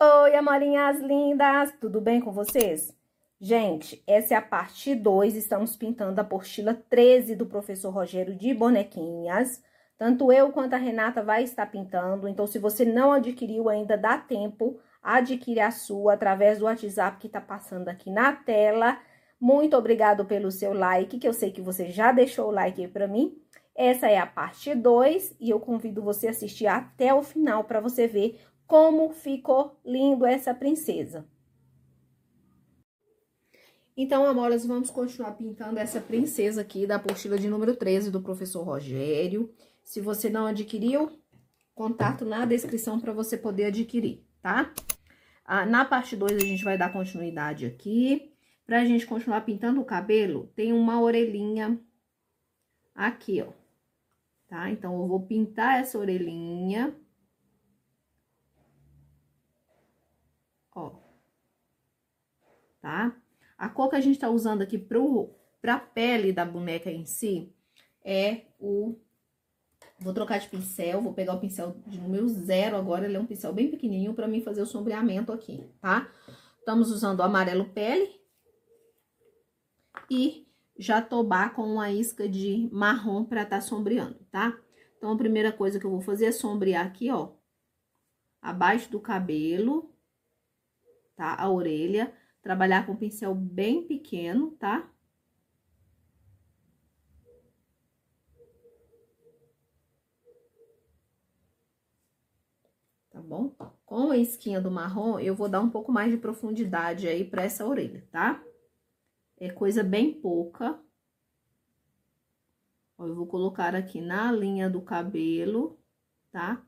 Oi, amorinhas lindas, tudo bem com vocês? Gente, essa é a parte 2, estamos pintando a apostila 13 do professor Rogério de bonequinhas. Tanto eu quanto a Renata vai estar pintando, então se você não adquiriu ainda, dá tempo, adquire a sua através do WhatsApp que tá passando aqui na tela. Muito obrigado pelo seu like, que eu sei que você já deixou o like aí pra mim. Essa é a parte 2 e eu convido você a assistir até o final para você ver como ficou lindo essa princesa. Então, amoras, vamos continuar pintando essa princesa aqui da apostila de número 13 do professor Rogério. Se você não adquiriu, contato na descrição para você poder adquirir, tá? Na parte 2 a gente vai dar continuidade aqui. Pra gente continuar pintando o cabelo, tem uma orelhinha aqui, ó. Tá? Então, eu vou pintar essa orelhinha. Ó. Tá? A cor que a gente tá usando aqui pra pele da boneca em si é o... Vou trocar de pincel, vou pegar o pincel de número 0 agora, ele é um pincel bem pequenininho pra mim fazer o sombreamento aqui, tá? Estamos usando o amarelo pele e jatobá com uma isca de marrom pra tá sombreando, tá? Então, a primeira coisa que eu vou fazer é sombrear aqui, ó, abaixo do cabelo, tá? A orelha, trabalhar com um pincel bem pequeno, tá? Tá bom? Com a isquinha do marrom, eu vou dar um pouco mais de profundidade aí pra essa orelha, tá? É coisa bem pouca. Ó, eu vou colocar aqui na linha do cabelo, tá?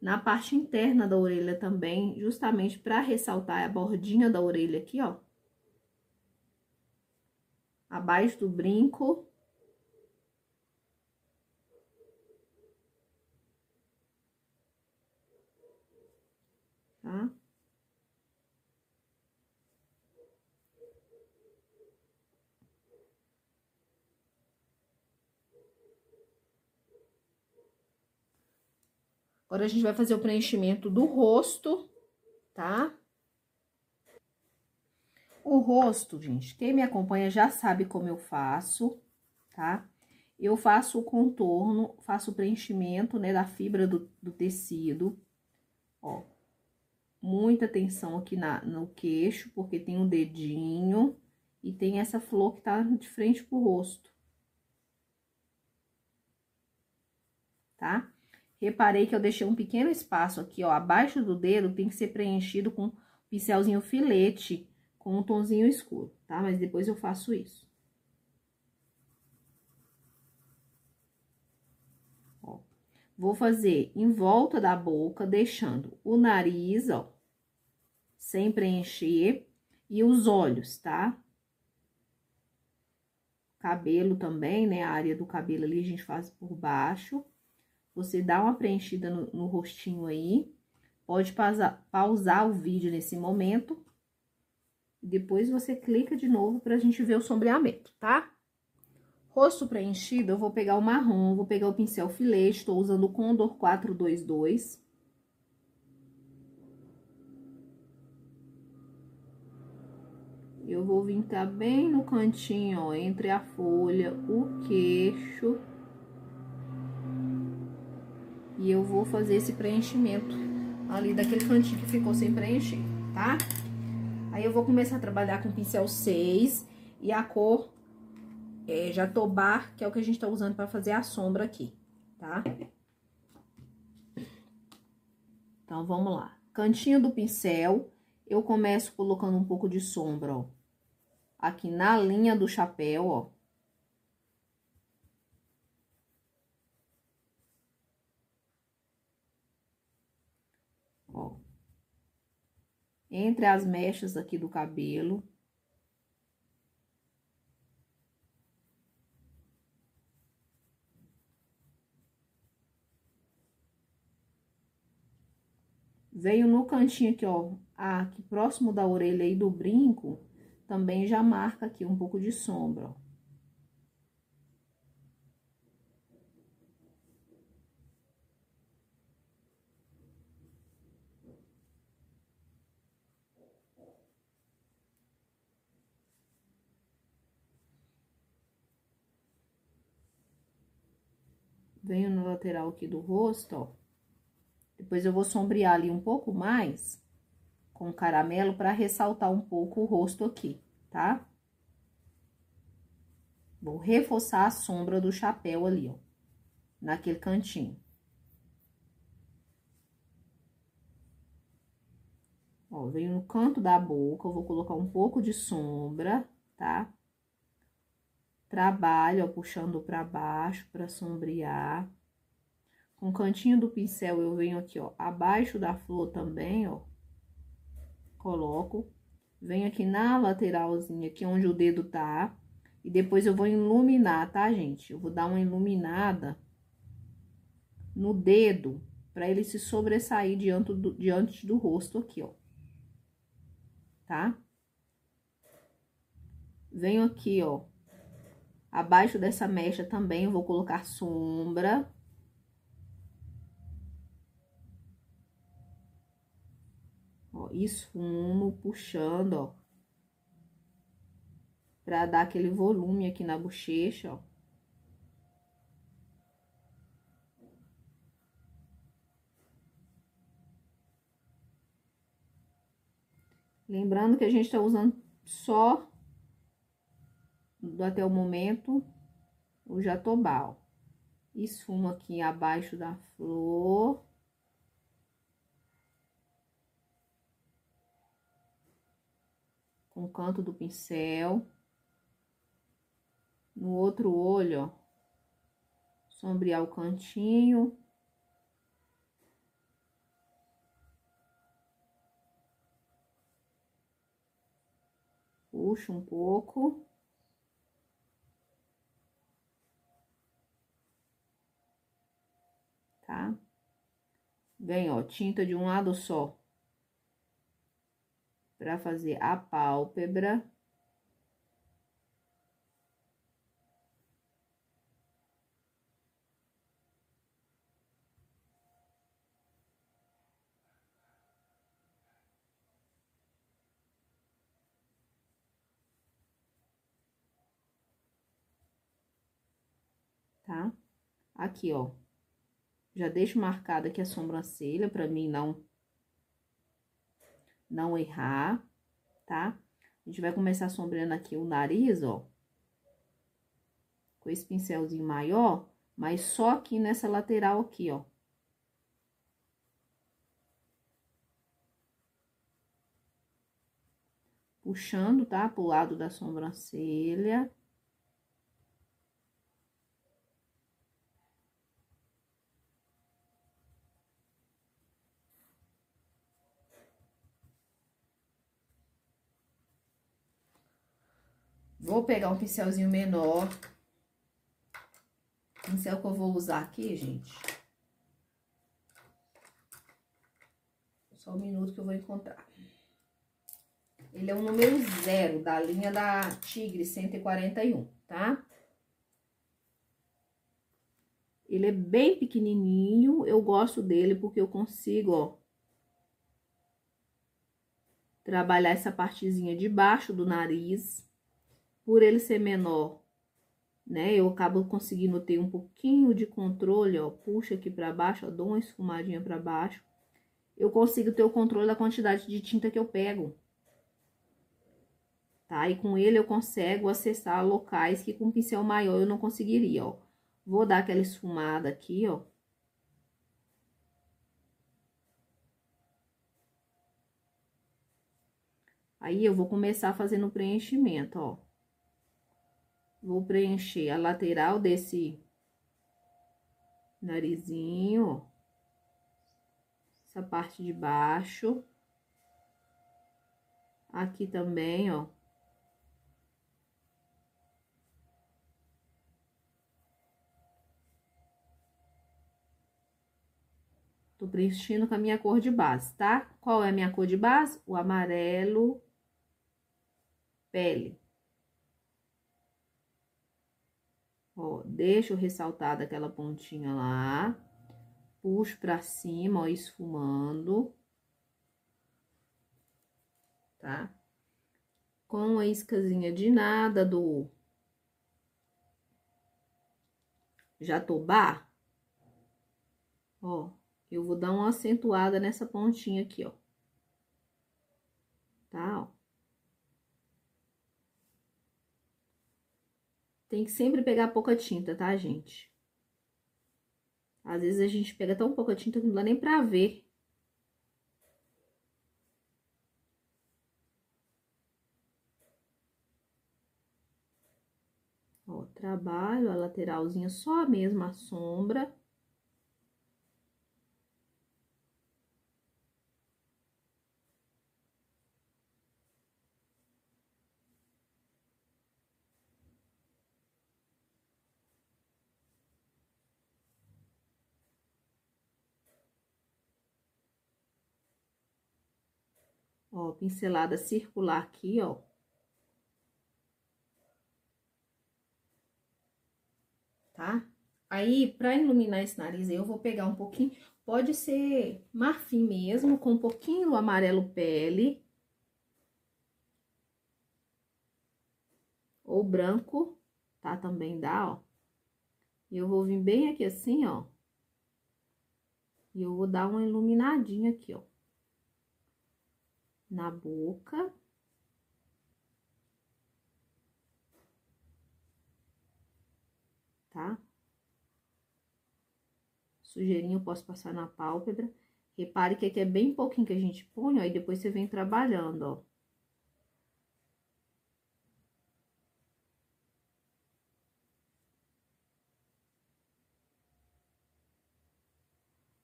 Na parte interna da orelha também, justamente pra ressaltar a bordinha da orelha aqui, ó. Abaixo do brinco. Tá? Agora, a gente vai fazer o preenchimento do rosto, tá? O rosto, gente, quem me acompanha já sabe como eu faço, tá? Eu faço o contorno, faço o preenchimento, né, da fibra do tecido, ó. Muita atenção aqui no queixo, porque tem um dedinho e tem essa flor que tá de frente pro rosto, tá? Reparei que eu deixei um pequeno espaço aqui, ó, abaixo do dedo, tem que ser preenchido com pincelzinho filete, com um tonzinho escuro, tá? Mas depois eu faço isso. Ó, vou fazer em volta da boca, deixando o nariz, ó, sem preencher, e os olhos, tá? Cabelo também, né? A área do cabelo ali a gente faz por baixo. Você dá uma preenchida no rostinho aí. Pode pausar o vídeo nesse momento. Depois você clica de novo pra gente ver o sombreamento, tá? Rosto preenchido, eu vou pegar o marrom, vou pegar o pincel filete, tô usando o Condor 422. Eu vou vincar bem no cantinho, ó, entre a folha, o queixo. E eu vou fazer esse preenchimento ali daquele cantinho que ficou sem preencher, tá? Aí, eu vou começar a trabalhar com o pincel 6 e a cor jatobá, que é o que a gente tá usando pra fazer a sombra aqui, tá? Então, vamos lá. Cantinho do pincel, eu começo colocando um pouco de sombra, ó. Aqui na linha do chapéu, ó. Ó. Entre as mechas aqui do cabelo. Veio no cantinho aqui, ó, aqui próximo da orelha aí do brinco, também já marca aqui um pouco de sombra, ó. Venho na lateral aqui do rosto, ó. Depois eu vou sombrear ali um pouco mais com caramelo pra ressaltar um pouco o rosto aqui, tá? Vou reforçar a sombra do chapéu ali, ó. Naquele cantinho. Ó, venho no canto da boca, eu vou colocar um pouco de sombra, tá? Trabalho, ó, puxando pra baixo pra sombrear. Com o cantinho do pincel, eu venho aqui, ó, abaixo da flor também, ó. Coloco. Venho aqui na lateralzinha, aqui onde o dedo tá. E depois eu vou iluminar, tá, gente? Eu vou dar uma iluminada no dedo, pra ele se sobressair diante do rosto aqui, ó. Tá? Venho aqui, ó, abaixo dessa mecha também, eu vou colocar sombra. Ó, esfumo, puxando, ó. Pra dar aquele volume aqui na bochecha, ó. Lembrando que a gente tá usando só, até o momento, o jatobá, ó. Esfumo aqui abaixo da flor. Com o canto do pincel. No outro olho, ó. Sombrear o cantinho. Puxo um pouco. Tá? Venho, ó, tinta de um lado só. Pra fazer a pálpebra. Tá? Aqui, ó. Já deixo marcada aqui a sobrancelha, pra mim não errar, tá? A gente vai começar sombreando aqui o nariz, ó. Com esse pincelzinho maior, mas só aqui nessa lateral aqui, ó. Puxando, tá? Pro lado da sobrancelha. Vou pegar um pincelzinho menor. O pincel que eu vou usar aqui, gente. Só um minuto que eu vou encontrar. Ele é o número 0 da linha da Tigre 141, tá? Ele é bem pequenininho, eu gosto dele porque eu consigo, ó, trabalhar essa partezinha de baixo do nariz. Por ele ser menor, né, eu acabo conseguindo ter um pouquinho de controle, ó, puxa aqui pra baixo, ó, dou uma esfumadinha pra baixo. Eu consigo ter o controle da quantidade de tinta que eu pego. Tá? E com ele eu consigo acessar locais que com um pincel maior eu não conseguiria, ó. Vou dar aquela esfumada aqui, ó. Aí, eu vou começar fazendo o preenchimento, ó. Vou preencher a lateral desse narizinho, ó. Essa parte de baixo. Aqui também, ó. Tô preenchendo com a minha cor de base, tá? Qual é a minha cor de base? O amarelo pele. Ó, deixo ressaltada aquela pontinha lá. Puxo pra cima, ó, esfumando. Tá? Com a iscazinha de nada do jatobá, Ó, eu vou dar uma acentuada nessa pontinha aqui, ó. Tá, ó. Tem que sempre pegar pouca tinta, tá, gente? Às vezes a gente pega tão pouca tinta que não dá nem pra ver. Ó, trabalho a lateralzinha, só mesmo a sombra. Ó, pincelada circular aqui, ó. Tá? Aí, pra iluminar esse nariz aí, eu vou pegar um pouquinho, pode ser marfim mesmo, com um pouquinho do amarelo pele. Ou branco, tá? Também dá, ó. E eu vou vir bem aqui assim, ó. E eu vou dar uma iluminadinha aqui, ó. Na boca. Tá? Sujeirinho eu posso passar na pálpebra. Repare que aqui é bem pouquinho que a gente põe, ó. E depois você vem trabalhando, ó.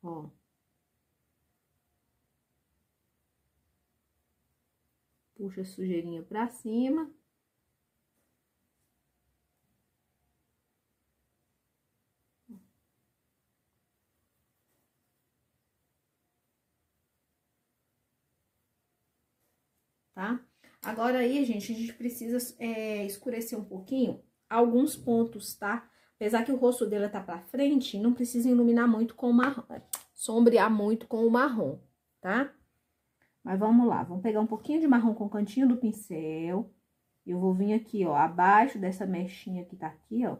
Ó. Puxa a sujeirinha pra cima. Tá? Agora aí, gente, a gente precisa escurecer um pouquinho alguns pontos, tá? Apesar que o rosto dela tá pra frente, não precisa iluminar muito com o marrom, sombrear muito com o marrom, tá? Mas vamos lá, vamos pegar um pouquinho de marrom com o cantinho do pincel. Eu vou vir aqui, ó, abaixo dessa mechinha que tá aqui, ó.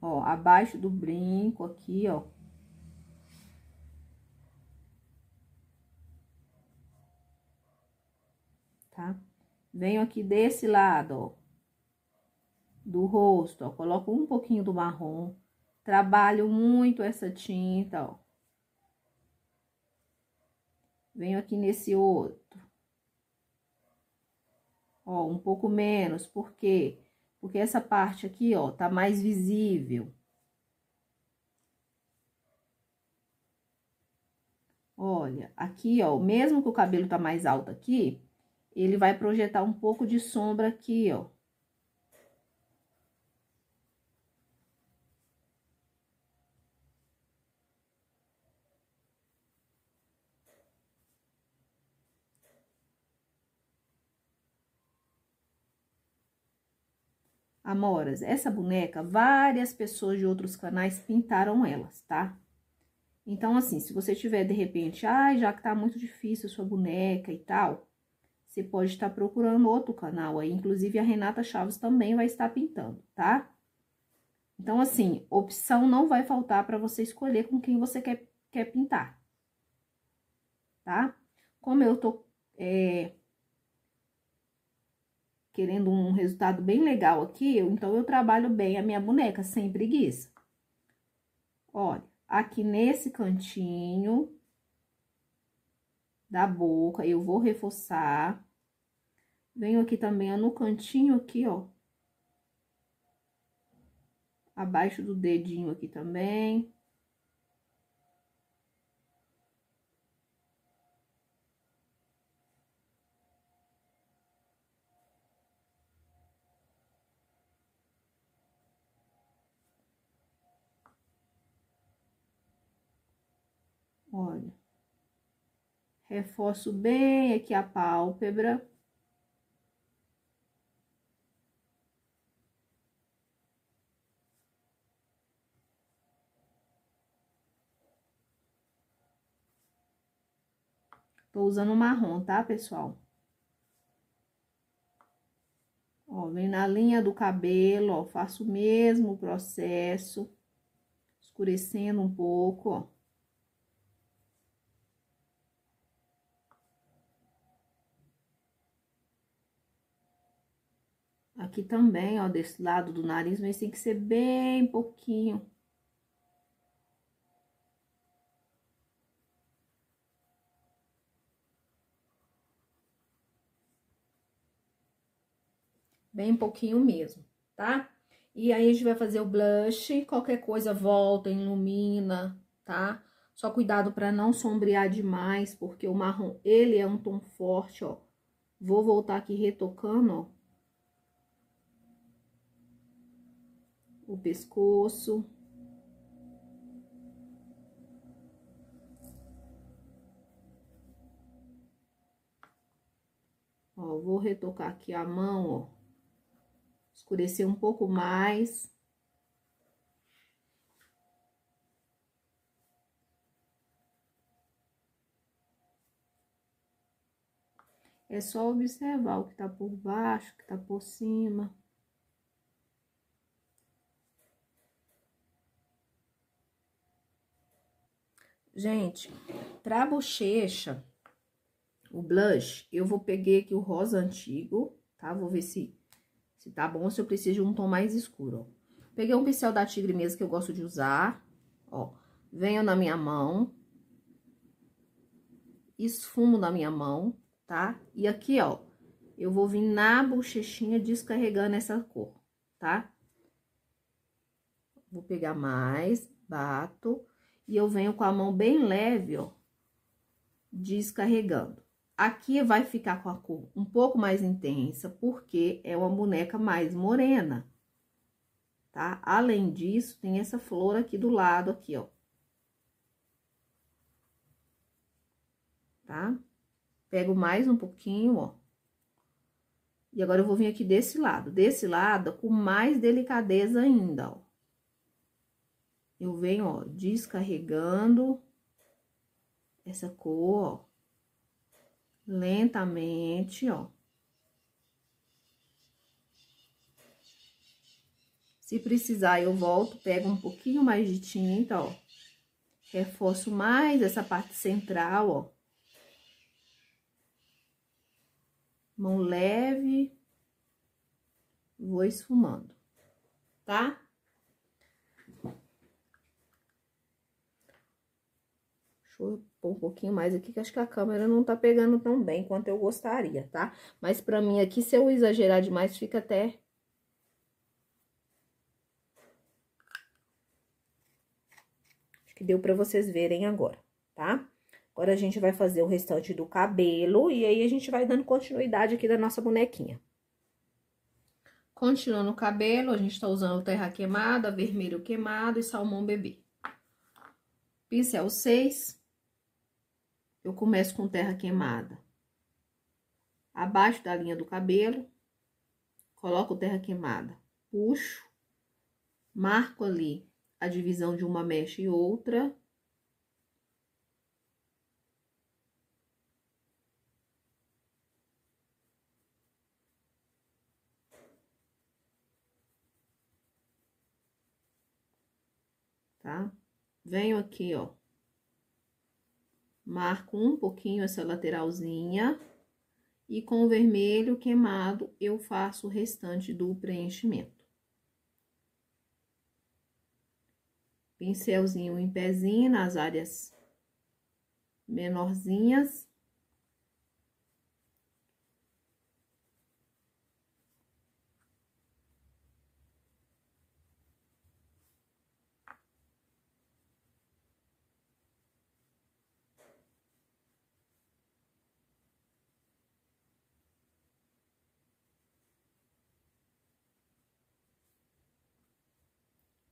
Ó, abaixo do brinco aqui, ó. Tá? Venho aqui desse lado, ó, do rosto, ó, coloco um pouquinho do marrom. Trabalho muito essa tinta, ó. Venho aqui nesse outro. Ó, um pouco menos, por quê? Porque essa parte aqui, ó, tá mais visível. Olha, aqui, ó, mesmo que o cabelo tá mais alto aqui, ele vai projetar um pouco de sombra aqui, ó. Amoras, essa boneca, várias pessoas de outros canais pintaram elas, tá? Então, assim, se você tiver, de repente, já que tá muito difícil a sua boneca e tal, você pode estar procurando outro canal aí. Inclusive, a Renata Chaves também vai estar pintando, tá? Então, assim, opção não vai faltar para você escolher com quem você quer pintar, tá? Como eu tô querendo um resultado bem legal aqui, então eu trabalho bem a minha boneca, sem preguiça. Olha, aqui nesse cantinho da boca, eu vou reforçar. Venho aqui também, ó, no cantinho aqui, ó. Abaixo do dedinho aqui também. Olha. Reforço bem aqui a pálpebra. Tô usando marrom, tá, pessoal? Ó, vem na linha do cabelo, ó, faço o mesmo processo, escurecendo um pouco, ó. Aqui também, ó, desse lado do nariz, mas tem que ser bem pouquinho. Bem pouquinho mesmo, tá? E aí, a gente vai fazer o blush, qualquer coisa volta, ilumina, tá? Só cuidado pra não sombrear demais, porque o marrom, ele é um tom forte, ó. Vou voltar aqui retocando, ó. O pescoço. Ó, vou retocar aqui a mão, ó. Escurecer um pouco mais. É só observar o que tá por baixo, o que tá por cima. Gente, pra bochecha, o blush, eu vou pegar aqui o rosa antigo, tá? Vou ver se tá bom, se eu preciso de um tom mais escuro, ó. Peguei um pincel da Tigre mesmo, que eu gosto de usar, ó. Venho na minha mão, esfumo na minha mão, tá? E aqui, ó, eu vou vir na bochechinha descarregando essa cor, tá? Vou pegar mais, bato, e eu venho com a mão bem leve, ó, descarregando. Aqui vai ficar com a cor um pouco mais intensa, porque é uma boneca mais morena, tá? Além disso, tem essa flor aqui do lado, aqui, ó. Tá? Pego mais um pouquinho, ó. E agora eu vou vir aqui desse lado com mais delicadeza ainda, ó. Eu venho, ó, descarregando essa cor, ó, lentamente, ó. Se precisar, eu volto, pego um pouquinho mais de tinta, ó. Reforço mais essa parte central, ó. Mão leve, vou esfumando, tá? Deixa eu pôr um pouquinho mais aqui, que acho que a câmera não tá pegando tão bem quanto eu gostaria, tá? Mas pra mim aqui, se eu exagerar demais, fica até... Acho que deu pra vocês verem agora, tá? Agora, a gente vai fazer o restante do cabelo e aí a gente vai dando continuidade aqui da nossa bonequinha. Continuando o cabelo, a gente tá usando terra queimada, vermelho queimado e salmão bebê. Pincel 6. Eu começo com terra queimada abaixo da linha do cabelo, coloco terra queimada, puxo, marco ali a divisão de uma mecha e outra. Tá? Venho aqui, ó, marco um pouquinho essa lateralzinha. E com o vermelho queimado, eu faço o restante do preenchimento. Pincelzinho em pezinho nas áreas menorzinhas.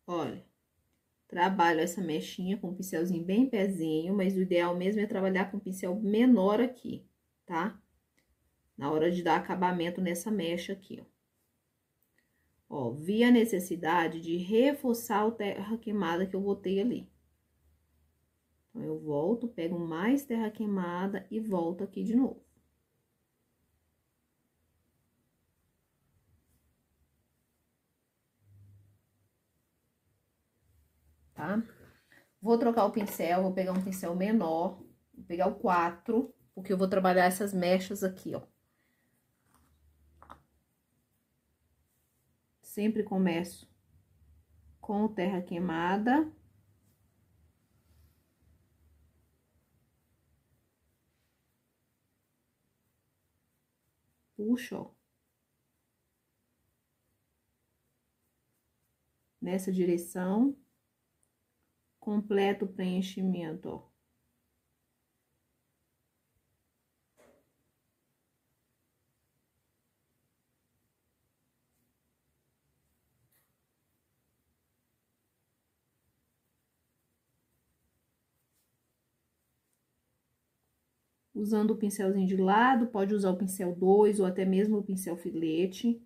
Olha, trabalho essa mechinha com um pincelzinho bem pezinho, mas o ideal mesmo é trabalhar com um pincel menor aqui, tá? Na hora de dar acabamento nessa mecha aqui, ó. Ó, vi a necessidade de reforçar o terra queimada que eu botei ali. Então, eu volto, pego mais terra queimada e volto aqui de novo. tá? Vou trocar o pincel, vou pegar um pincel menor, vou pegar o 4, porque eu vou trabalhar essas mechas aqui, ó. Sempre começo com o terra queimada. Puxo, ó. Nessa direção. Completo o preenchimento, ó. Usando o pincelzinho de lado, pode usar o pincel 2 ou até mesmo o pincel filete.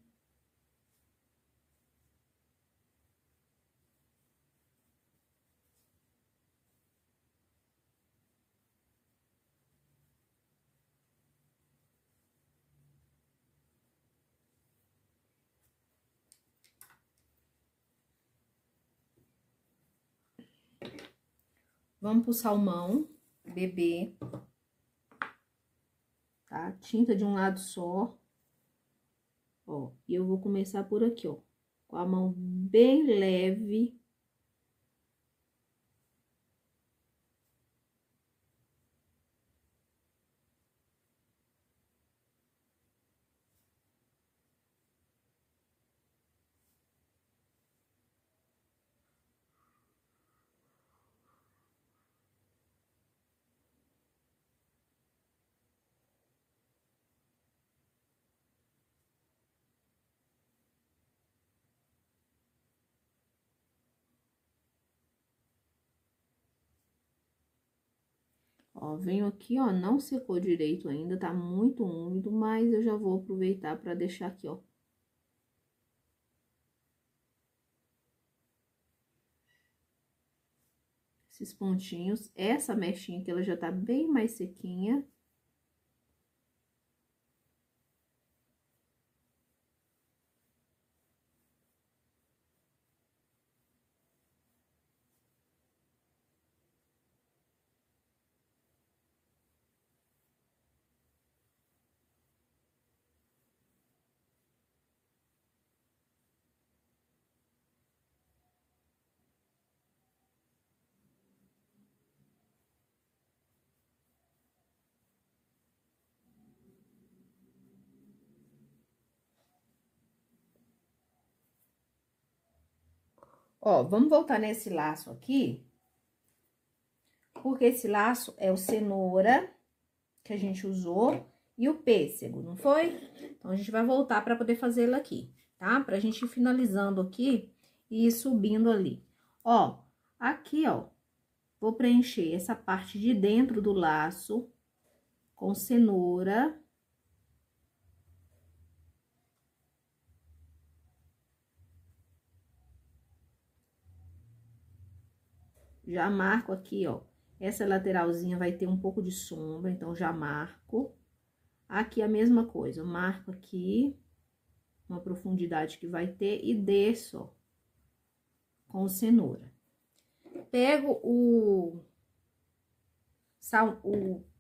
Vamos pro salmão, bebê, tá? Tinta de um lado só, ó. E eu vou começar por aqui, ó, com a mão bem leve. Ó, venho aqui, ó, não secou direito ainda, tá muito úmido, mas eu já vou aproveitar pra deixar aqui, ó. Esses pontinhos, essa mechinha aqui, ela já tá bem mais sequinha. Ó, vamos voltar nesse laço aqui, porque esse laço é o cenoura que a gente usou e o pêssego, não foi? Então, a gente vai voltar pra poder fazê-lo aqui, tá? Pra gente ir finalizando aqui e ir subindo ali. Ó, aqui, ó, vou preencher essa parte de dentro do laço com cenoura. Já marco aqui, ó, essa lateralzinha vai ter um pouco de sombra, então já marco. Aqui a mesma coisa, eu marco aqui uma profundidade que vai ter e desço, ó, com cenoura. Pego o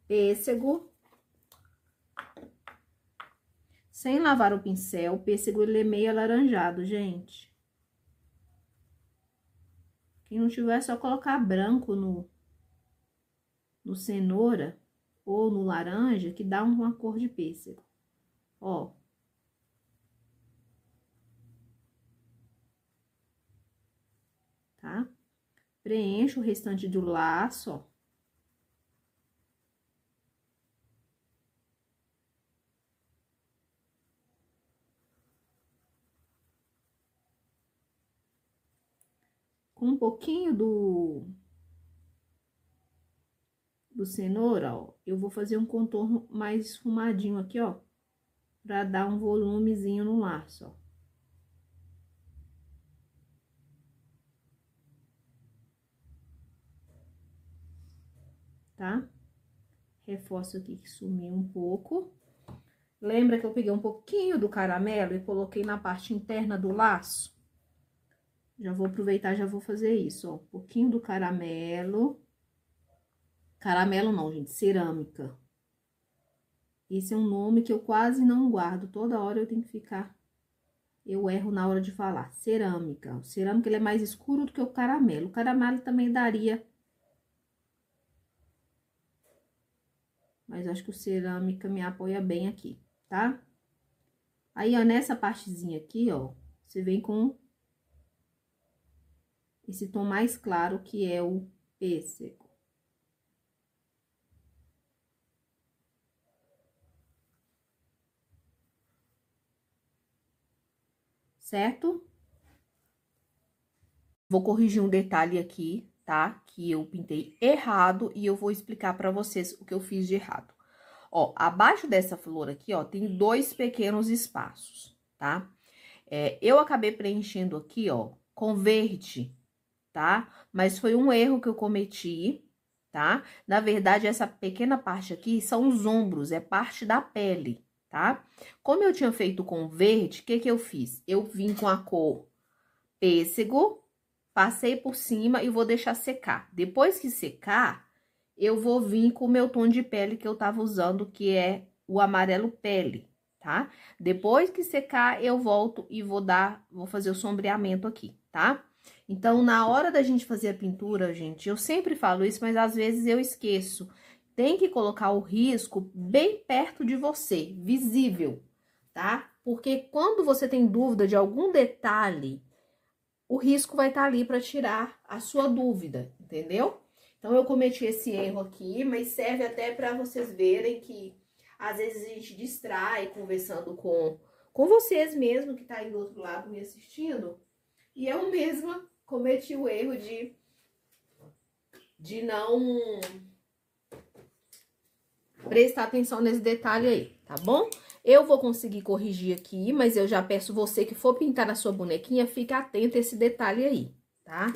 pêssego, sem lavar o pincel. O pêssego, ele é meio alaranjado, gente. Quem não tiver, é só colocar branco no cenoura ou no laranja, que dá uma cor de pêssego. Ó. Tá? Preencho o restante do laço, ó. Com um pouquinho do cenoura, ó, eu vou fazer um contorno mais esfumadinho aqui, ó, pra dar um volumezinho no laço, ó. Tá? Reforço aqui que sumiu um pouco. Lembra que eu peguei um pouquinho do caramelo e coloquei na parte interna do laço? Já vou aproveitar, já vou fazer isso, ó. Um pouquinho do caramelo. Caramelo não, gente, cerâmica. Esse é um nome que eu quase não guardo. Toda hora eu tenho que ficar... Eu erro na hora de falar. Cerâmica. O cerâmica, ele é mais escuro do que o caramelo. O caramelo também daria... Mas acho que o cerâmica me apoia bem aqui, tá? Aí, ó, nessa partezinha aqui, ó, você vem com esse tom mais claro, que é o pêssego. Certo? Vou corrigir um detalhe aqui, tá? Que eu pintei errado e eu vou explicar pra vocês o que eu fiz de errado. Ó, abaixo dessa flor aqui, ó, tem 2 pequenos espaços, tá? Eu acabei preenchendo aqui, ó, com verde, tá? Mas foi um erro que eu cometi, tá? Na verdade, essa pequena parte aqui são os ombros, é parte da pele, tá? Como eu tinha feito com verde, o que que eu fiz? Eu vim com a cor pêssego, passei por cima e vou deixar secar. Depois que secar, eu vou vir com o meu tom de pele que eu tava usando, que é o amarelo pele, tá? Depois que secar, eu volto e vou fazer o sombreamento aqui, tá? Então, na hora da gente fazer a pintura, gente, eu sempre falo isso, mas às vezes eu esqueço. Tem que colocar o risco bem perto de você, visível, tá? Porque quando você tem dúvida de algum detalhe, o risco vai estar ali para tirar a sua dúvida, entendeu? Então, eu cometi esse erro aqui, mas serve até para vocês verem que às vezes a gente distrai conversando com vocês mesmo que tá aí do outro lado me assistindo. E eu mesma cometi o erro de não prestar atenção nesse detalhe aí, tá bom? Eu vou conseguir corrigir aqui, mas eu já peço você que for pintar a sua bonequinha, fique atento a esse detalhe aí, tá?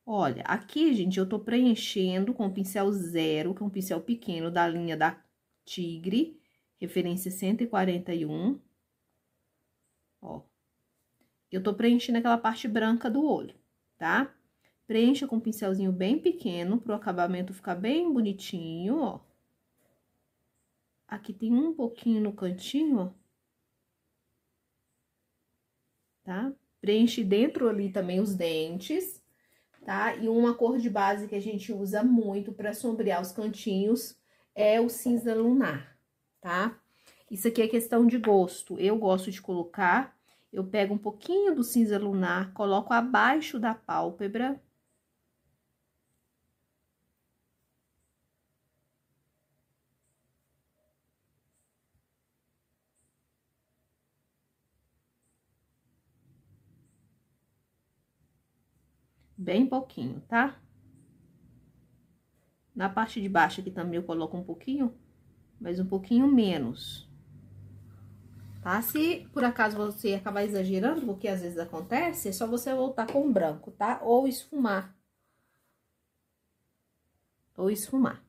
Olha, aqui, gente, eu tô preenchendo com o pincel 0, que é um pincel pequeno da linha da Tigre, referência 141. Ó, eu tô preenchendo aquela parte branca do olho, tá? Preencha com um pincelzinho bem pequeno, pro acabamento ficar bem bonitinho, ó. Aqui tem um pouquinho no cantinho, ó. Tá? Preenche dentro ali também os dentes, tá? E uma cor de base que a gente usa muito para sombrear os cantinhos é o cinza lunar, tá? Isso aqui é questão de gosto. Eu gosto de colocar, eu pego um pouquinho do cinza lunar, coloco abaixo da pálpebra. Bem pouquinho, tá? Na parte de baixo aqui também eu coloco um pouquinho, mas um pouquinho menos. Tá? Se por acaso você acabar exagerando, porque às vezes acontece, é só você voltar com branco, tá? Ou esfumar. Ou esfumar.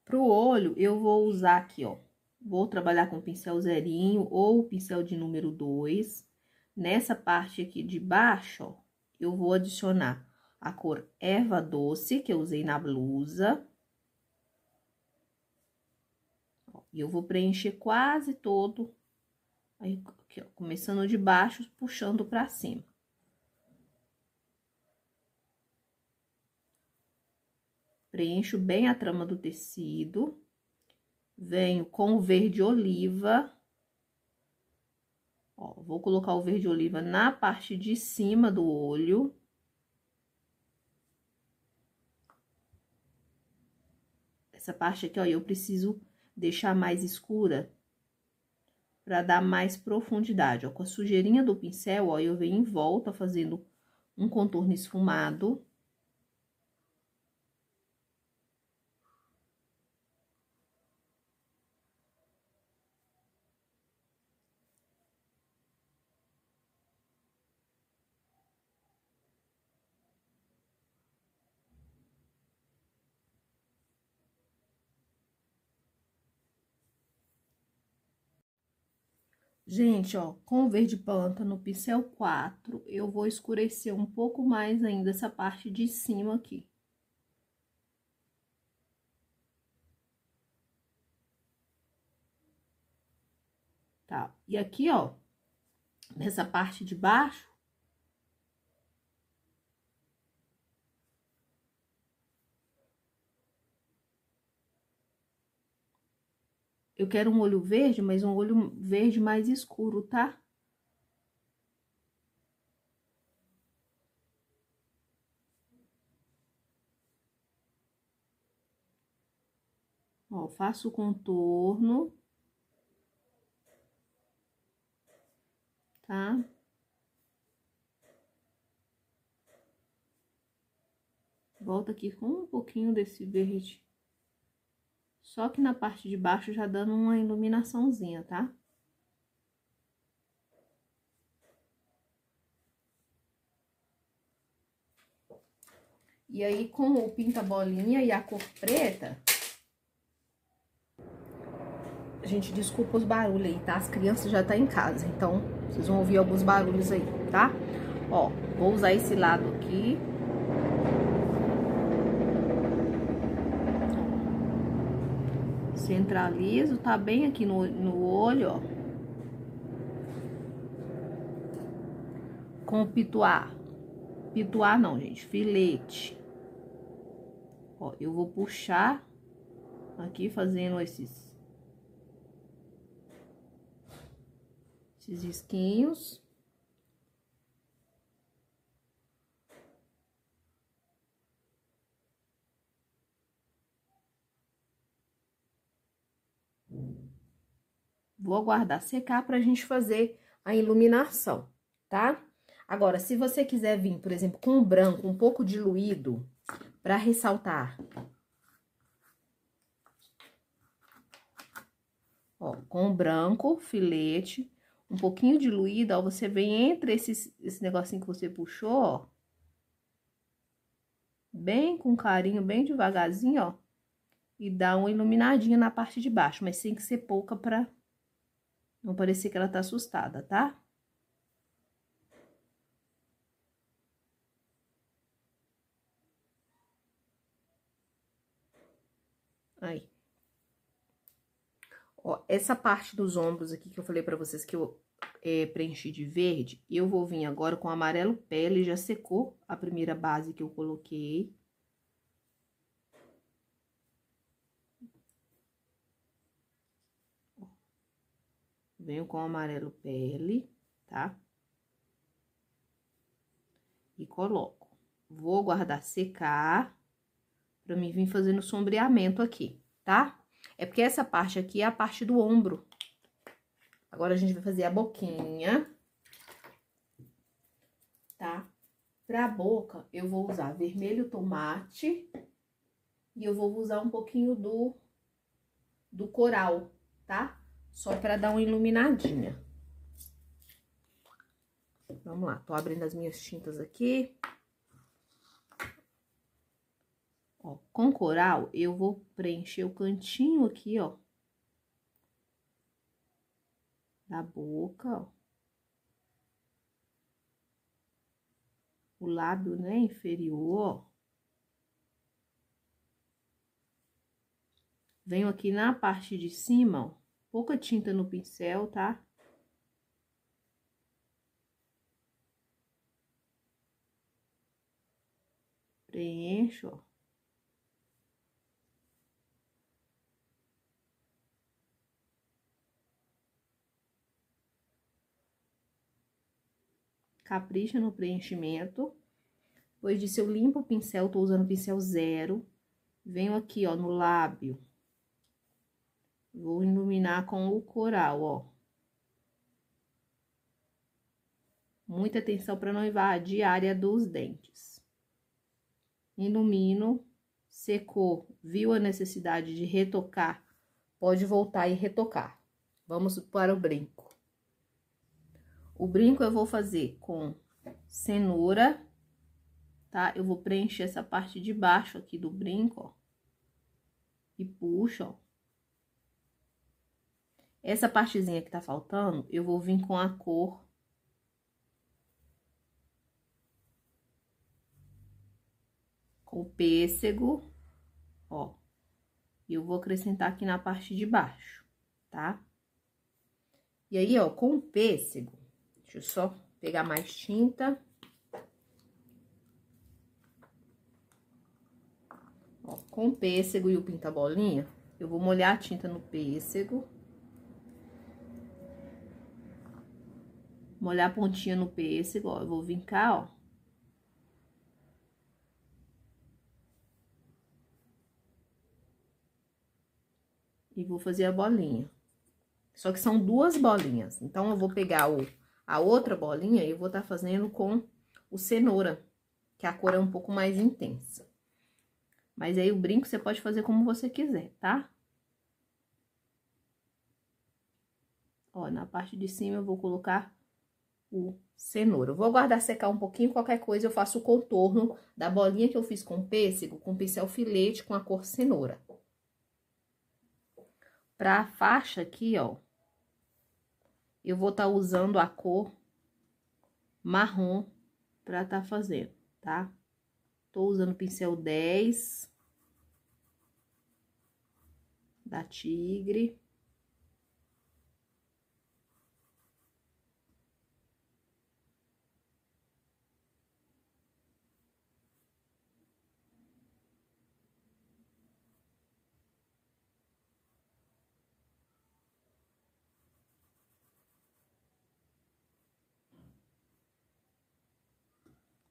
Pro olho, eu vou usar aqui, ó. Vou trabalhar com pincel zerinho ou pincel de número 2. Nessa parte aqui de baixo, ó, eu vou adicionar a cor erva doce, que eu usei na blusa. E eu vou preencher quase todo, aí, aqui, ó, começando de baixo, puxando pra cima. Preencho bem a trama do tecido. Venho com o verde oliva. Ó, vou colocar o verde oliva na parte de cima do olho. Essa parte aqui, ó, eu preciso deixar mais escura para dar mais profundidade, ó. Com a sujeirinha do pincel, ó, eu venho em volta fazendo um contorno esfumado. Gente, ó, com o verde planta no pincel 4, eu vou escurecer um pouco mais ainda essa parte de cima aqui. Tá? E aqui, ó, nessa parte de baixo, eu quero um olho verde, mas um olho verde mais escuro, tá? Ó, faço o contorno, tá? Volta aqui com um pouquinho desse verde. Só que na parte de baixo já dando uma iluminaçãozinha, tá? E aí, com o pinta-bolinha e a cor preta... Gente, desculpa os barulhos aí, tá? As crianças já estão em casa, então vocês vão ouvir alguns barulhos aí, tá? Ó, vou usar esse lado aqui. Centralizo, tá bem aqui no olho, ó. Com o pituar. Pituar não, gente, filete. Ó, eu vou puxar aqui fazendo esses risquinhos. Vou aguardar secar pra gente fazer a iluminação, tá? Agora, se você quiser vir, por exemplo, com o branco um pouco diluído pra ressaltar. Ó, com o branco, filete, um pouquinho diluído, ó, você vem entre esse negocinho que você puxou, ó. Bem com carinho, bem devagarzinho, ó. E dá uma iluminadinha na parte de baixo, mas tem que ser pouca pra não parecer que ela tá assustada, tá? Aí. Ó, essa parte dos ombros aqui que eu falei pra vocês que eu preenchi de verde, eu vou vir agora com amarelo pele, já secou a primeira base que eu coloquei. Venho com amarelo pele, tá? E coloco. Vou aguardar secar pra mim vir fazendo sombreamento aqui, tá? É porque essa parte aqui é a parte do ombro. Agora, a gente vai fazer a boquinha, tá? Pra boca, eu vou usar vermelho tomate e eu vou usar um pouquinho do coral, tá? Só pra dar uma iluminadinha. Vamos lá, tô abrindo as minhas tintas aqui. Ó, com coral, eu vou preencher o cantinho aqui, ó. Da boca, ó. O lábio, né, inferior, ó. Venho aqui na parte de cima, ó. Pouca tinta no pincel, tá? Preencho, ó. Capricha no preenchimento. Depois disso, eu limpo o pincel, tô usando o pincel 0. Venho aqui, ó, no lábio. Vou iluminar com o coral, ó. Muita atenção para não invadir a área dos dentes. Ilumino, secou, viu a necessidade de retocar, pode voltar e retocar. Vamos para o brinco. O brinco eu vou fazer com cenoura, tá? Eu vou preencher essa parte de baixo aqui do brinco, ó. E puxo, ó. Essa partezinha que tá faltando, eu vou vir com a cor com o pêssego, ó. E eu vou acrescentar aqui na parte de baixo, tá? E aí, ó, com o pêssego, deixa eu só pegar mais tinta. Ó, com o pêssego e o pinta-bolinha, eu vou molhar a tinta no pêssego. Molhar a pontinha no pêssego, ó, eu vou vir cá, ó. E vou fazer a bolinha. Só que são duas bolinhas. Então, eu vou pegar a outra bolinha e eu vou estar fazendo com o cenoura, que a cor é um pouco mais intensa. Mas aí, o brinco você pode fazer como você quiser, tá? Ó, na parte de cima eu vou colocar o cenoura. Eu vou aguardar secar um pouquinho, qualquer coisa eu faço o contorno da bolinha que eu fiz com pêssego, com pincel filete, com a cor cenoura. Pra faixa aqui, ó, eu vou estar usando a cor marrom pra tá fazendo, tá? Tô usando o pincel 10 da Tigre.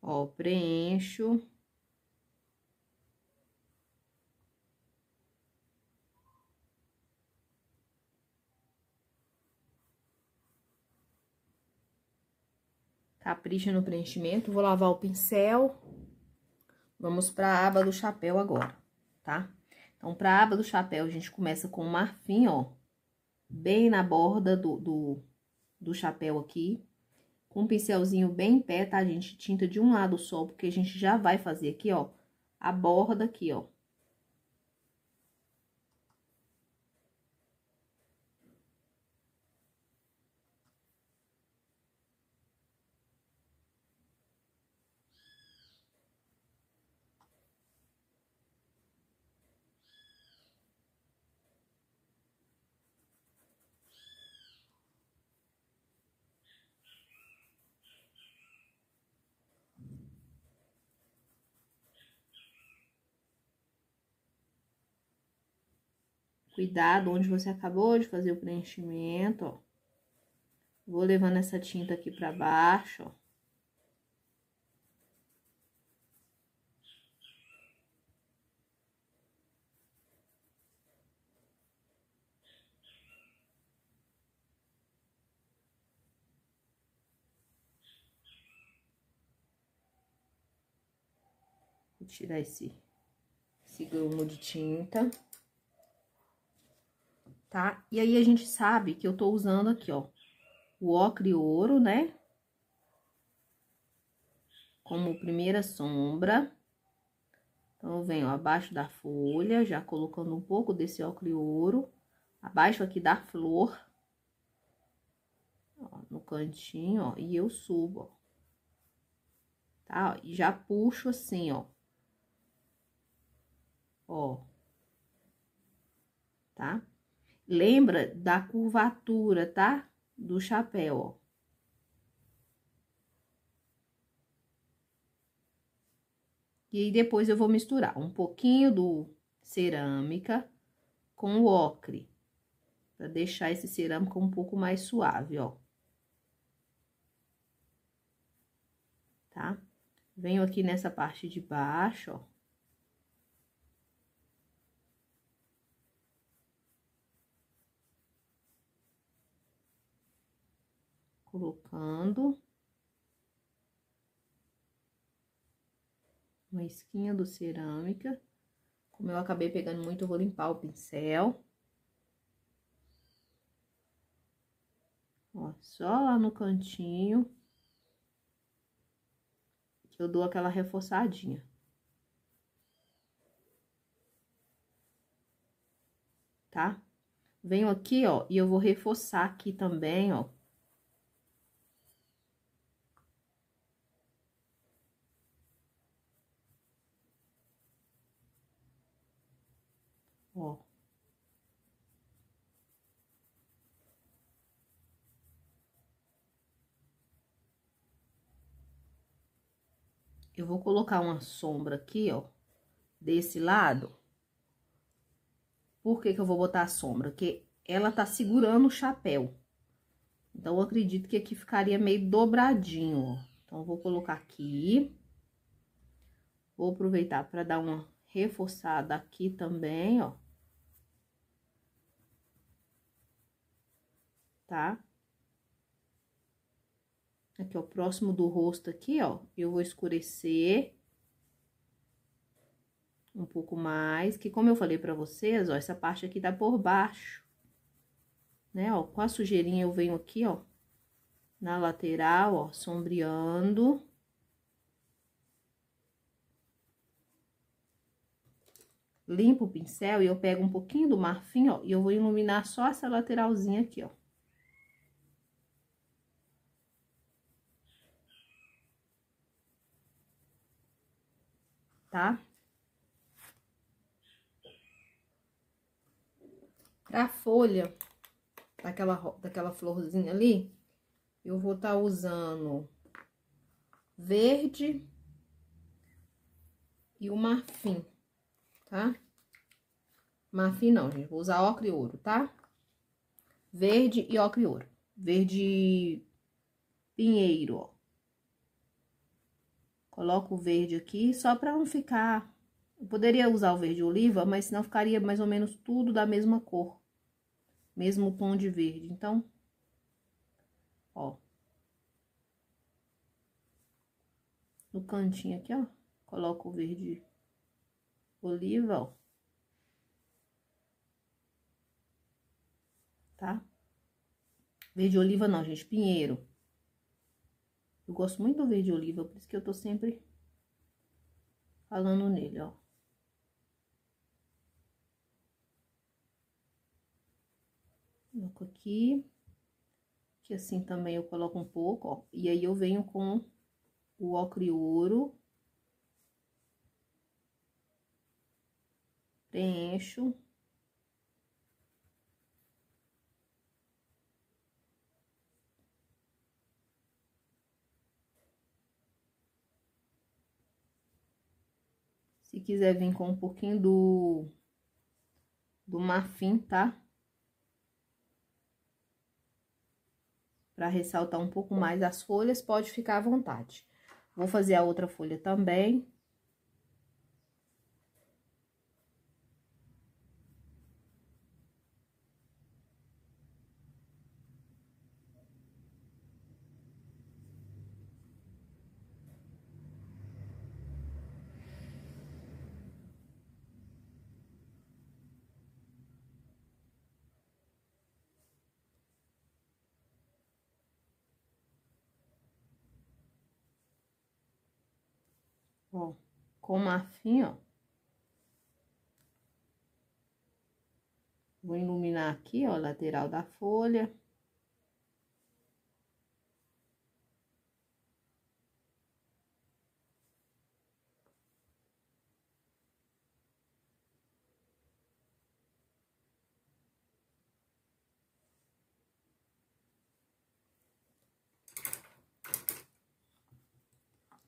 Ó, preencho. Capricha no preenchimento. Vou lavar o pincel. Vamos pra aba do chapéu agora, tá? Então, pra aba do chapéu, a gente começa com o marfim, ó. Bem na borda do chapéu aqui. Com um pincelzinho bem em pé, tá, gente? Tinta de um lado só, porque a gente já vai fazer aqui, ó, a borda aqui, ó. Cuidado onde você acabou de fazer o preenchimento, ó. Vou levando essa tinta aqui pra baixo, ó. Vou tirar esse grumo de tinta. Tá? E aí, a gente sabe que eu tô usando aqui, ó, o ocre ouro, né? Como primeira sombra. Então, eu venho abaixo da folha, já colocando um pouco desse ocre ouro. Abaixo aqui da flor. Ó, no cantinho, ó, e eu subo, ó. Tá? E já puxo assim, ó. Ó. Tá? Lembra da curvatura, tá? Do chapéu, ó. E aí, depois eu vou misturar um pouquinho do cerâmica com o ocre. Pra deixar esse cerâmica um pouco mais suave, ó. Tá? Venho aqui nessa parte de baixo, ó. Colocando uma esquinha do cerâmica. Como eu acabei pegando muito, eu vou limpar o pincel. Ó, só lá no cantinho que eu dou aquela reforçadinha. Tá? Venho aqui, ó, e eu vou reforçar aqui também, ó. Ó. Eu vou colocar uma sombra aqui, ó, desse lado. Por que que eu vou botar a sombra? Porque ela tá segurando o chapéu. Então, eu acredito que aqui ficaria meio dobradinho, ó. Então, eu vou colocar aqui. Vou aproveitar para dar uma reforçada aqui também, ó. Tá? Aqui, ó, próximo do rosto aqui, ó, eu vou escurecer um pouco mais, que como eu falei pra vocês, ó, essa parte aqui tá por baixo, né, ó, com a sujeirinha eu venho aqui, ó, na lateral, ó, sombreando. Limpo o pincel e eu pego um pouquinho do marfim, ó, e eu vou iluminar só essa lateralzinha aqui, ó. Tá? Pra folha daquela florzinha ali, eu vou estar usando verde e o marfim, tá? Marfim não, gente, vou usar ocre e ouro, tá? Verde e ocre e ouro. Verde pinheiro, ó. Coloco o verde aqui só pra não ficar... Eu poderia usar o verde oliva, mas senão ficaria mais ou menos tudo da mesma cor. Mesmo tom de verde, então... Ó. No cantinho aqui, ó. Coloco o verde oliva, ó. Tá? Verde oliva não, gente, pinheiro. Eu gosto muito do verde oliva, por isso que eu tô sempre falando nele, ó. Coloco aqui. Que assim também eu coloco um pouco, ó. E aí eu venho com o ocre ouro. Preencho. Se quiser vir com um pouquinho do marfim, tá? Pra ressaltar um pouco mais as folhas, pode ficar à vontade. Vou fazer a outra folha também. Ó, com marfim, ó. Vou iluminar aqui, ó, a lateral da folha.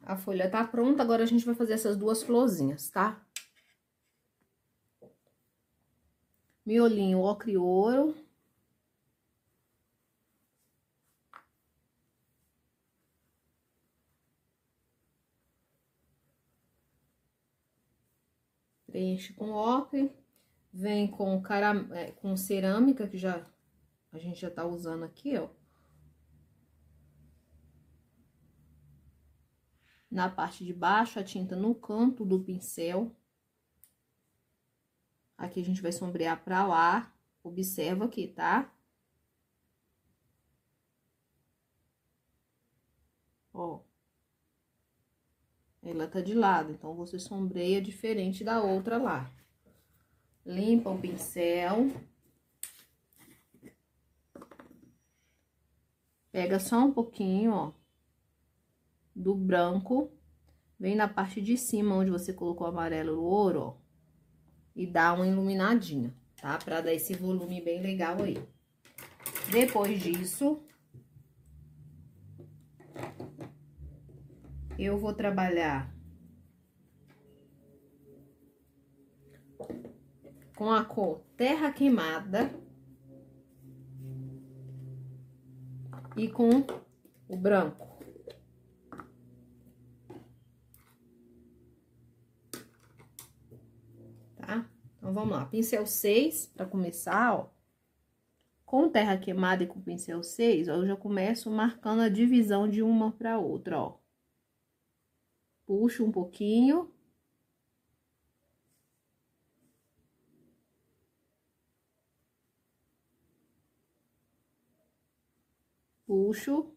A folha tá pronta, agora a gente vai fazer essas duas florzinhas, tá? Miolinho ocre ouro. Preenche com ocre. Vem com, com cerâmica, que a gente já tá usando aqui, ó. Na parte de baixo, a tinta no canto do pincel. Aqui a gente vai sombrear pra lá. Observa aqui, tá? Ó. Ela tá de lado, então você sombreia diferente da outra lá. Limpa o pincel. Pega só um pouquinho, ó, do branco, vem na parte de cima, onde você colocou o amarelo no ouro, ó, e dá uma iluminadinha, tá? Pra dar esse volume bem legal aí. Depois disso, eu vou trabalhar com a cor Terra Queimada e com o branco. Tá? Então, vamos lá. Pincel 6, pra começar, ó. Com Terra Queimada e com pincel 6, ó, eu já começo marcando a divisão de uma pra outra, ó. Puxo um pouquinho. Puxo.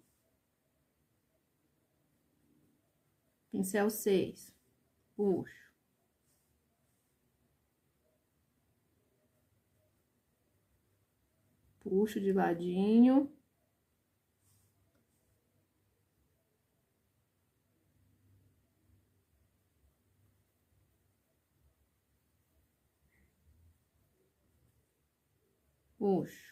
Pincel 6. Puxo. Puxo de ladinho. Puxo.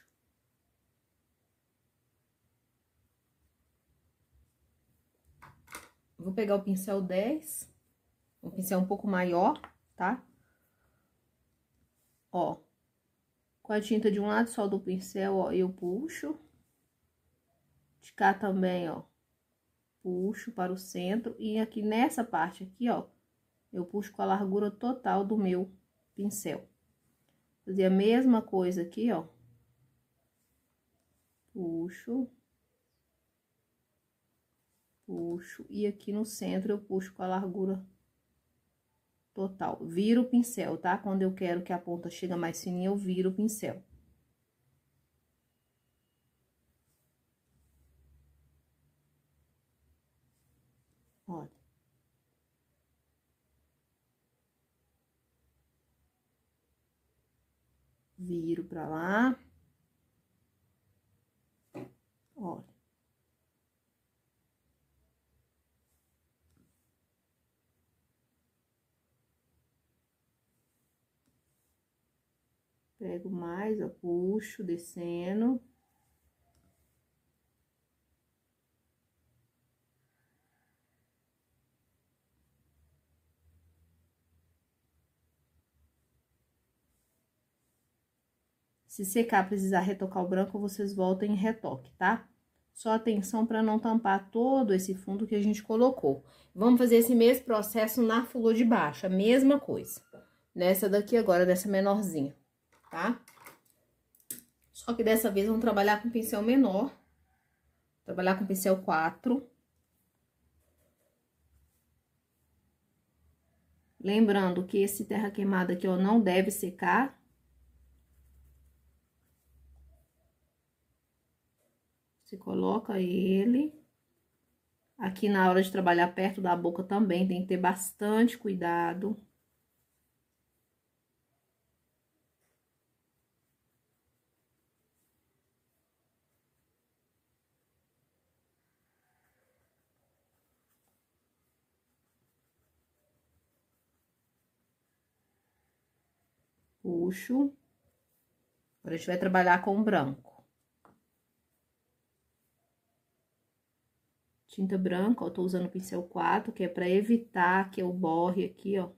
Vou pegar o pincel 10, um pincel um pouco maior, tá? Ó, com a tinta de um lado só do pincel, ó, eu puxo. De cá também, ó, puxo para o centro. E aqui nessa parte aqui, ó, eu puxo com a largura total do meu pincel. Fazer a mesma coisa aqui, ó. Puxo. Puxo. E aqui no centro eu puxo com a largura total. Viro o pincel, tá? Quando eu quero que a ponta chegue mais fininha, eu viro o pincel. Olha. Viro pra lá. Olha. Pego mais, ó, puxo, descendo. Se secar, precisar retocar o branco, vocês voltem e retoque, tá? Só atenção para não tampar todo esse fundo que a gente colocou. Vamos fazer esse mesmo processo na flor de baixo, a mesma coisa. Nessa daqui agora, dessa menorzinha, tá? Só que dessa vez vamos trabalhar com pincel menor. Trabalhar com pincel 4. Lembrando que esse terra queimada aqui, ó, não deve secar. Você coloca ele. Aqui na hora de trabalhar perto da boca também tem que ter bastante cuidado. Puxo. Agora a gente vai trabalhar com branco. Tinta branca, ó, tô usando o pincel 4, que é pra evitar que eu borre aqui, ó.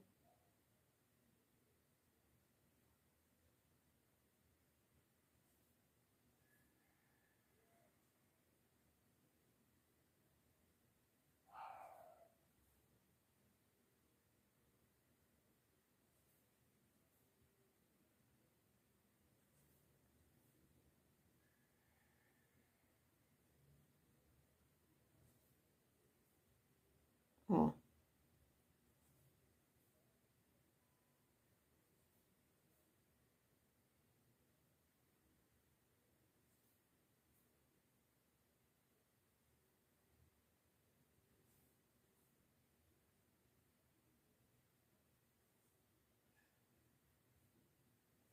Ó.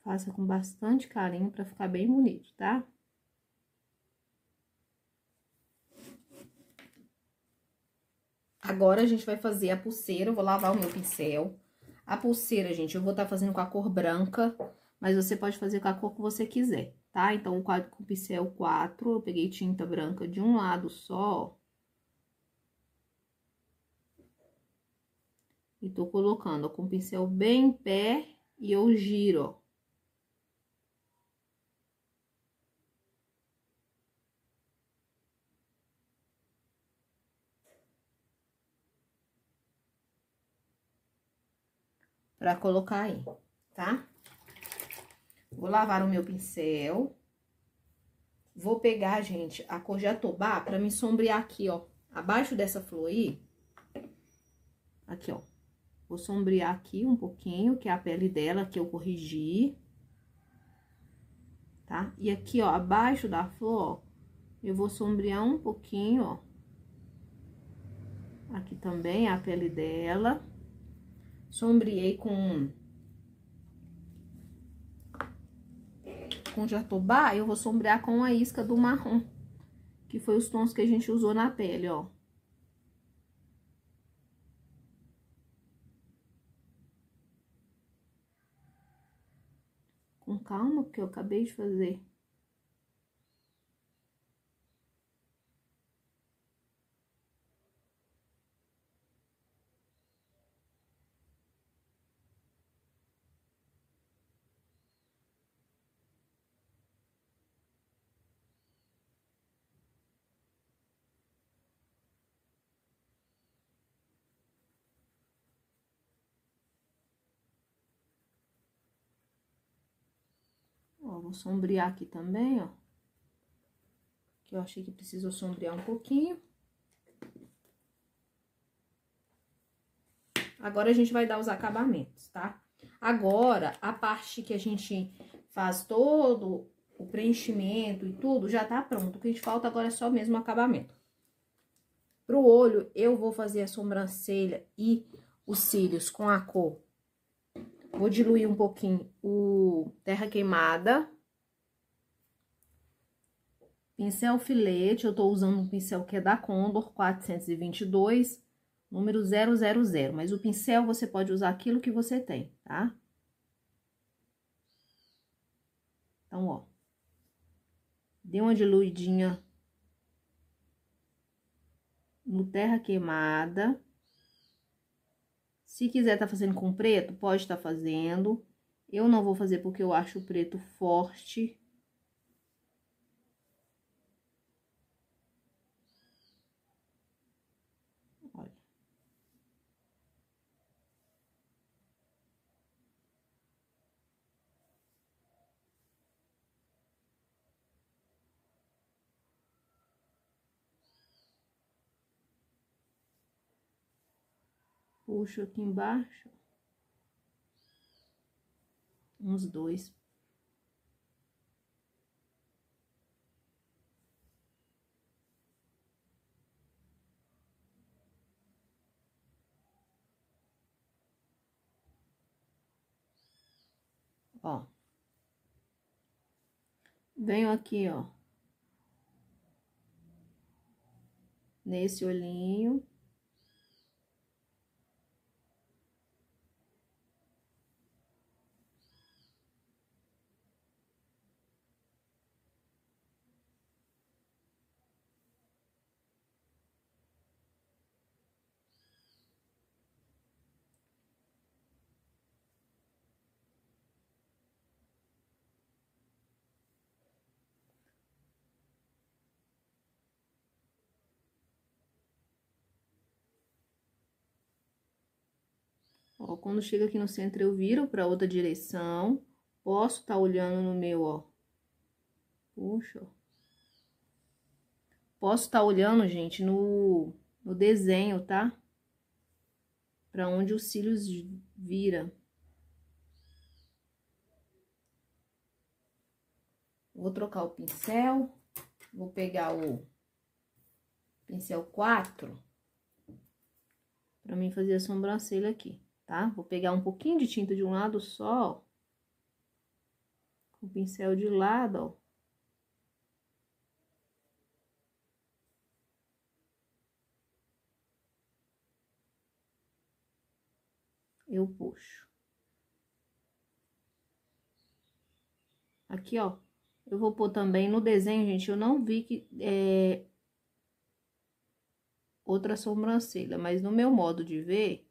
Faça com bastante carinho pra ficar bem bonito, tá? Agora, a gente vai fazer a pulseira. Eu vou lavar o meu pincel. A pulseira, gente, eu vou estar fazendo com a cor branca, mas você pode fazer com a cor que você quiser, tá? Então, com o pincel 4, eu peguei tinta branca de um lado só. E tô colocando, ó, com o pincel bem em pé e eu giro, ó. Pra colocar aí, tá? Vou lavar o meu pincel. Vou pegar, gente, a cor jatobá pra me sombrear aqui, ó. Abaixo dessa flor aí. Aqui, ó. Vou sombrear aqui um pouquinho, que é a pele dela, que eu corrigi. Tá? E aqui, ó, abaixo da flor, ó, eu vou sombrear um pouquinho, ó. Aqui também a pele dela. Sombreei com jatobá, eu vou sombrear com a isca do marrom, que foi os tons que a gente usou na pele, ó. Com calma, porque eu acabei de fazer. Ó, vou sombrear aqui também, ó. Que eu achei que precisou sombrear um pouquinho. Agora, a gente vai dar os acabamentos, tá? Agora, a parte que a gente faz todo o preenchimento e tudo, já tá pronto. O que a gente falta agora é só mesmo o acabamento. Pro olho, eu vou fazer a sobrancelha e os cílios com a cor. Vou diluir um pouquinho o Terra Queimada. Pincel filete, eu tô usando um pincel que é da Condor 422, número 000. Mas o pincel você pode usar aquilo que você tem, tá? Então, ó. Dei uma diluidinha no Terra Queimada. Se quiser tá fazendo com preto, pode estar fazendo. Eu não vou fazer porque eu acho o preto forte. Olha. Puxo aqui embaixo. Uns dois. Ó. Venho aqui, ó. Nesse olhinho. Ó, quando chega aqui no centro, eu viro pra outra direção. Posso tá olhando no meu, ó. Puxa, ó. Posso tá olhando, gente, no desenho, tá? Pra onde os cílios vira. Vou trocar o pincel. Vou pegar o pincel 4. Pra mim fazer a sobrancelha aqui, tá? Vou pegar um pouquinho de tinta de um lado só, ó. Com o pincel de lado, ó. eu puxo. Aqui, ó, eu vou pôr também no desenho, gente, eu não vi que outra sobrancelha, mas no meu modo de ver,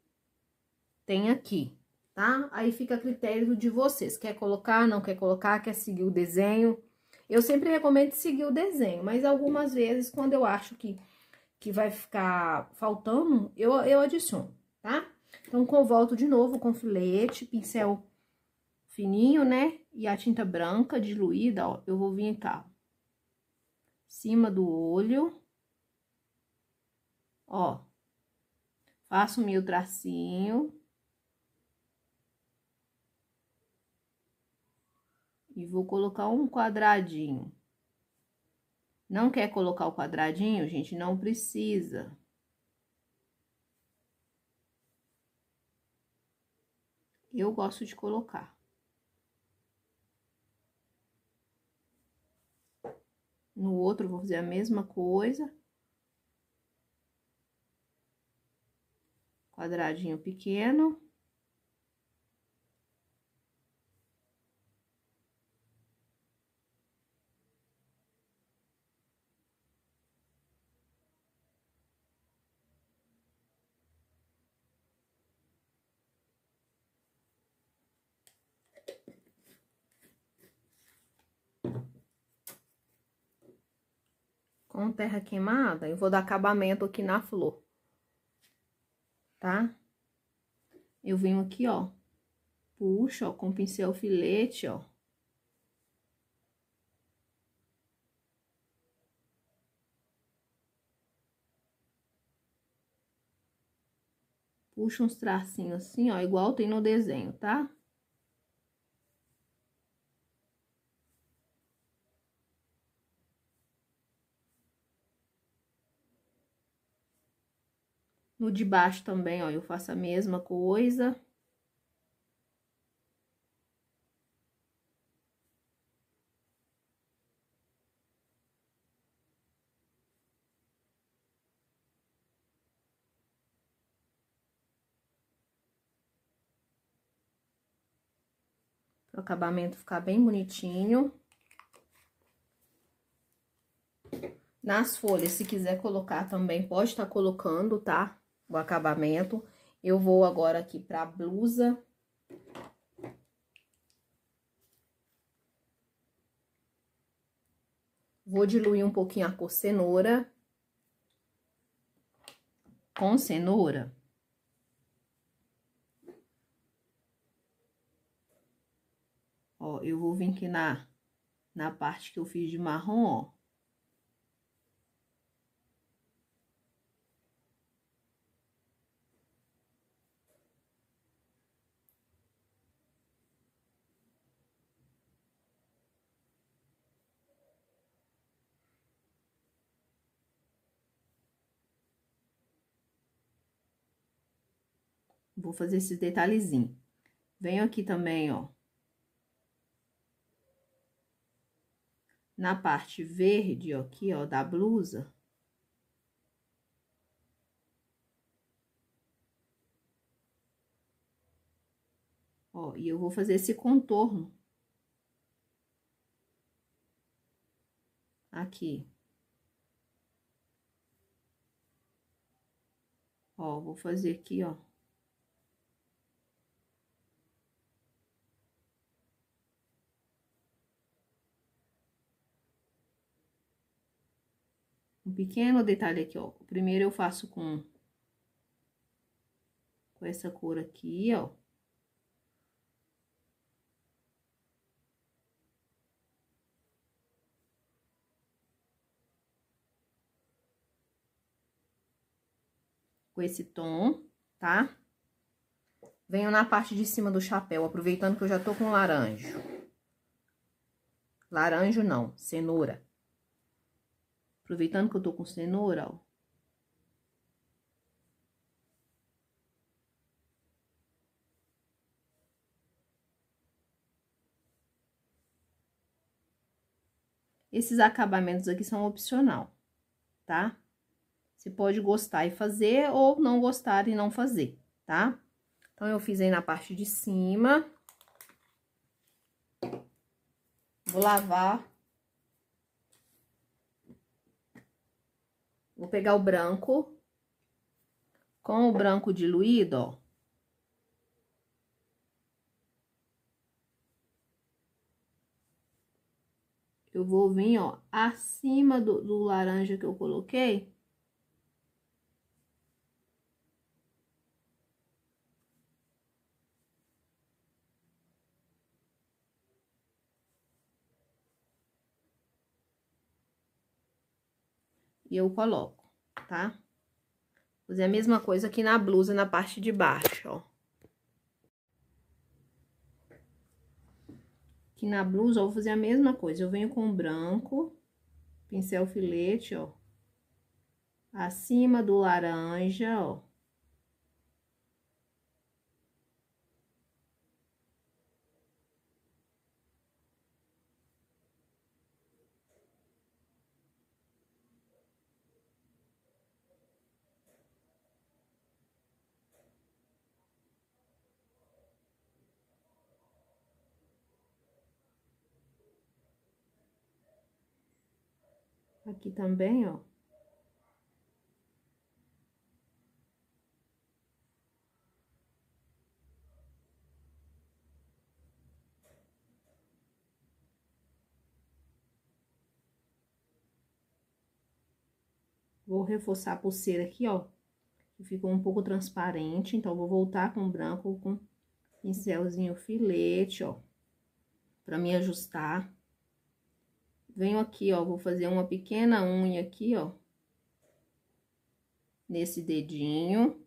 tem aqui, tá? Aí fica a critério de vocês, quer colocar, não quer colocar, quer seguir o desenho. Eu sempre recomendo seguir o desenho, mas algumas vezes, quando eu acho que vai ficar faltando, eu adiciono, tá? Então, volto de novo com filete, pincel fininho, né? E a tinta branca diluída, ó, eu vou vir cá, ó, cima do olho, ó, faço meu tracinho. E vou colocar um quadradinho. Não quer colocar o quadradinho, gente? Não precisa. Eu gosto de colocar. No outro, vou fazer a mesma coisa. Quadradinho pequeno. Com terra queimada, eu vou dar acabamento aqui na flor. Tá? Eu venho aqui, ó. Puxo, ó, com pincel filete, ó. Puxo uns tracinhos assim, ó, igual tem no desenho, tá? No de baixo também, ó, eu faço a mesma coisa. Para o acabamento ficar bem bonitinho. Nas folhas, se quiser colocar também, pode estar colocando, tá? O acabamento. Eu vou agora aqui pra blusa. Vou diluir um pouquinho a cor cenoura. Com cenoura. Ó, eu vou vir aqui na parte que eu fiz de marrom, ó. Vou fazer esses detalhezinhos. Venho aqui também, ó. Na parte verde, ó, aqui, ó, da blusa. Ó, e eu vou fazer esse contorno. Aqui. Ó, vou fazer aqui, ó. Um pequeno detalhe aqui, ó. Primeiro eu faço com essa cor aqui, ó. Com esse tom, tá? Venho na parte de cima do chapéu, aproveitando que eu já tô com laranjo. Laranjo não, cenoura. Aproveitando que eu tô com cenoura, ó. Esses acabamentos aqui são opcional, tá? Você pode gostar e fazer ou não gostar e não fazer, tá? Então, eu fiz aí na parte de cima. Vou lavar. Vou pegar o branco. Com o branco diluído, ó. Eu vou vir, ó, acima do laranja que eu coloquei. E eu coloco, tá? Vou fazer a mesma coisa aqui na blusa, na parte de baixo, ó. Aqui na blusa, eu vou fazer a mesma coisa. Eu venho com branco, pincel filete, ó. Acima do laranja, ó. Aqui também, ó. Vou reforçar a pulseira aqui, ó. Que ficou um pouco transparente, então, vou voltar com o branco com pincelzinho filete, ó. Pra me ajustar. Venho aqui, ó, vou fazer uma pequena unha aqui, ó. Nesse dedinho.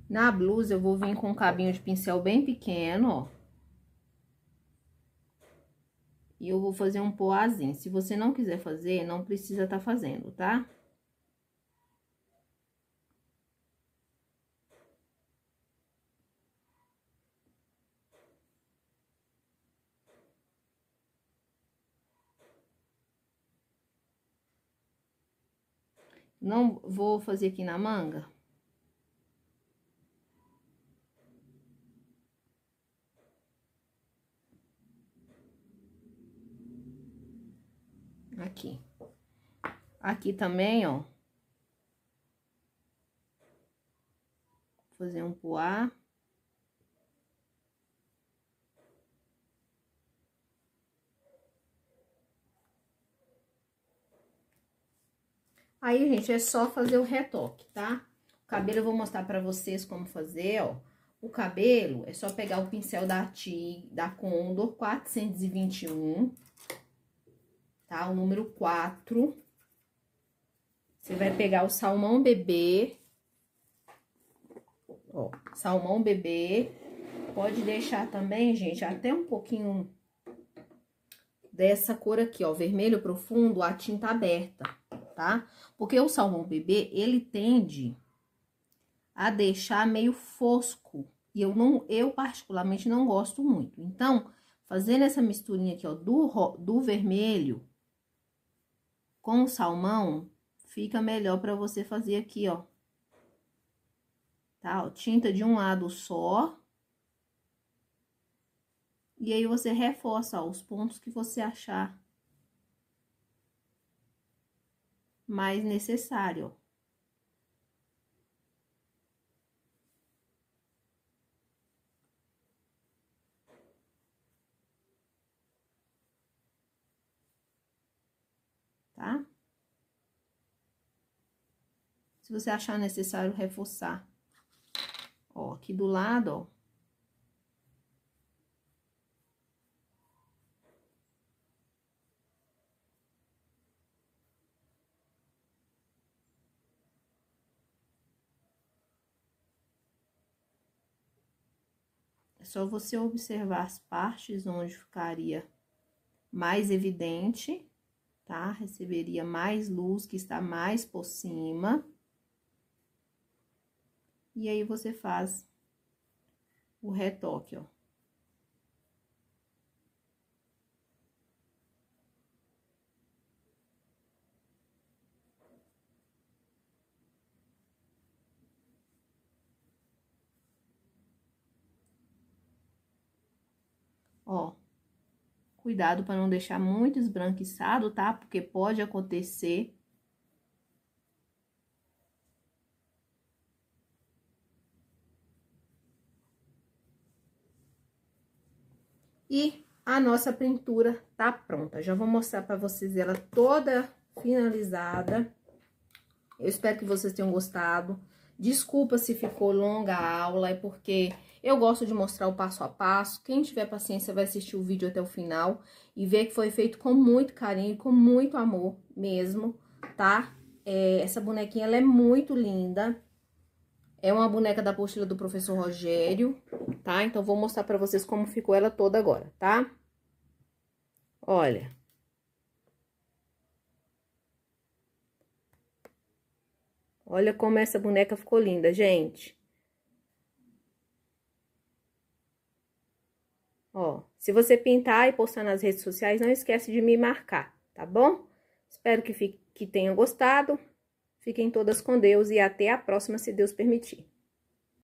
Na blusa, eu vou vir com um cabinho de pincel bem pequeno, ó. E eu vou fazer um poazinho. Se você não quiser fazer, não precisa tá fazendo, tá? Não vou fazer aqui na manga. Aqui. Aqui também, ó. Vou fazer um poá. Aí, gente, é só fazer o retoque, tá? O cabelo eu vou mostrar pra vocês como fazer, ó. O cabelo é só pegar o pincel da Condor 421, tá? O número 4. Você vai pegar o salmão bebê, ó, salmão bebê. Pode deixar também, gente, até um pouquinho dessa cor aqui, ó, vermelho profundo, a tinta aberta, tá? Porque o salmão bebê, ele tende a deixar meio fosco. E eu particularmente não gosto muito. Então, fazendo essa misturinha aqui, ó, do vermelho com o salmão, fica melhor pra você fazer aqui, ó. Tá? Ó, tinta de um lado só. E aí, você reforça, ó, os pontos que você achar mais necessário, ó. Tá? Se você achar necessário reforçar. Ó, aqui do lado, ó. É só você observar as partes onde ficaria mais evidente, tá? Receberia mais luz, que está mais por cima. E aí, você faz o retoque, ó. Cuidado para não deixar muito esbranquiçado, tá? Porque pode acontecer. E a nossa pintura tá pronta. Já vou mostrar para vocês ela toda finalizada. Eu espero que vocês tenham gostado. Desculpa se ficou longa a aula, é porque eu gosto de mostrar o passo a passo. Quem tiver paciência vai assistir o vídeo até o final e ver que foi feito com muito carinho, com muito amor mesmo, tá? Essa bonequinha, ela é muito linda. É uma boneca da apostila do professor Rogério, tá? Então, vou mostrar pra vocês como ficou ela toda agora, tá? Olha. Olha como essa boneca ficou linda, gente. Ó, se você pintar e postar nas redes sociais, não esquece de me marcar, tá bom? Espero que tenham gostado. Fiquem todas com Deus e até a próxima, se Deus permitir.